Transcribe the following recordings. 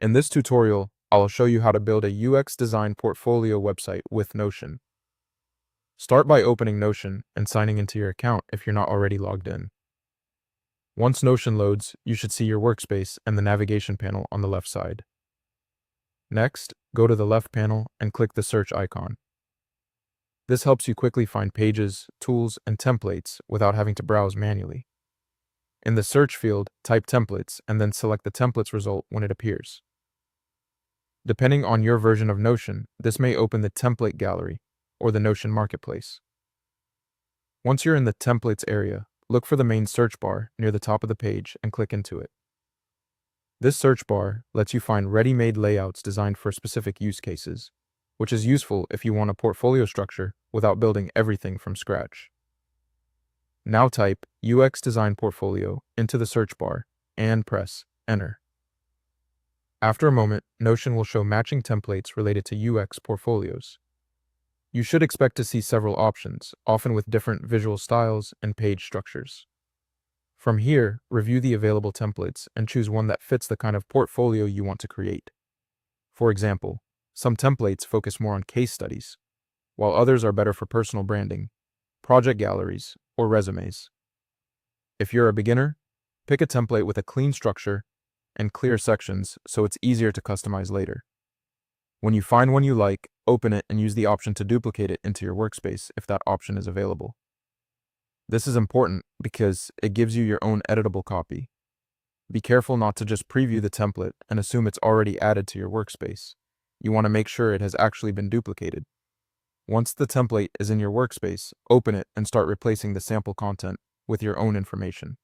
In this tutorial, I'll show you how to build a UX design portfolio website with Notion. Start by opening Notion and signing into your account if you're not already logged in. Once Notion loads, you should see your workspace and the navigation panel on the left side. Next, go to the left panel and click the search icon. This helps you quickly find pages, tools, and templates without having to browse manually. In the search field, type templates and then select the templates result when it appears. Depending on your version of Notion, this may open the template gallery or the Notion marketplace. Once you're in the templates area, look for the main search bar near the top of the page and click into it. This search bar lets you find ready-made layouts designed for specific use cases, which is useful if you want a portfolio structure without building everything from scratch. Now type UX Design Portfolio into the search bar and press Enter. After a moment, Notion will show matching templates related to UX portfolios. You should expect to see several options, often with different visual styles and page structures. From here, review the available templates and choose one that fits the kind of portfolio you want to create. For example, some templates focus more on case studies, while others are better for personal branding, project galleries, or resumes. If you're a beginner, pick a template with a clean structure and clear sections so it's easier to customize later. When you find one you like, open it and use the option to duplicate it into your workspace if that option is available. This is important because it gives you your own editable copy. Be careful not to just preview the template and assume it's already added to your workspace. You want to make sure it has actually been duplicated. Once the template is in your workspace, open it and start replacing the sample content with your own information.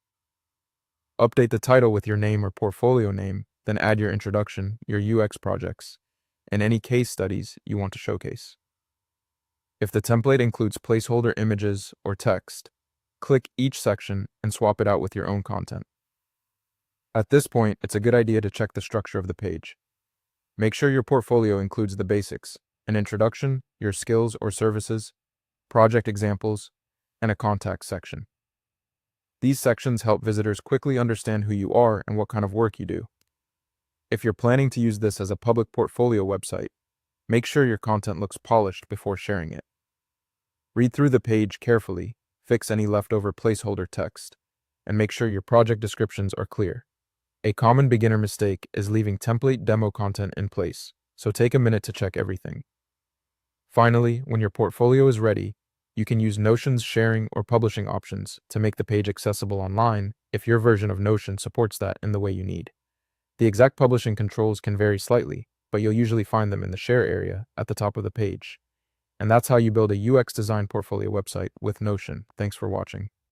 Update the title with your name or portfolio name, then add your introduction, your UX projects, and any case studies you want to showcase. If the template includes placeholder images or text, click each section and swap it out with your own content. At this point, it's a good idea to check the structure of the page. Make sure your portfolio includes the basics: an introduction, your skills or services, project examples, and a contact section. These sections help visitors quickly understand who you are and what kind of work you do. If you're planning to use this as a public portfolio website, make sure your content looks polished before sharing it. Read through the page carefully, fix any leftover placeholder text, and make sure your project descriptions are clear. A common beginner mistake is leaving template demo content in place, so take a minute to check everything. Finally, when your portfolio is ready, you can use Notion's sharing or publishing options to make the page accessible online if your version of Notion supports that in the way you need. The exact publishing controls can vary slightly, but you'll usually find them in the share area at the top of the page. And that's how you build a UX design portfolio website with Notion. Thanks for watching.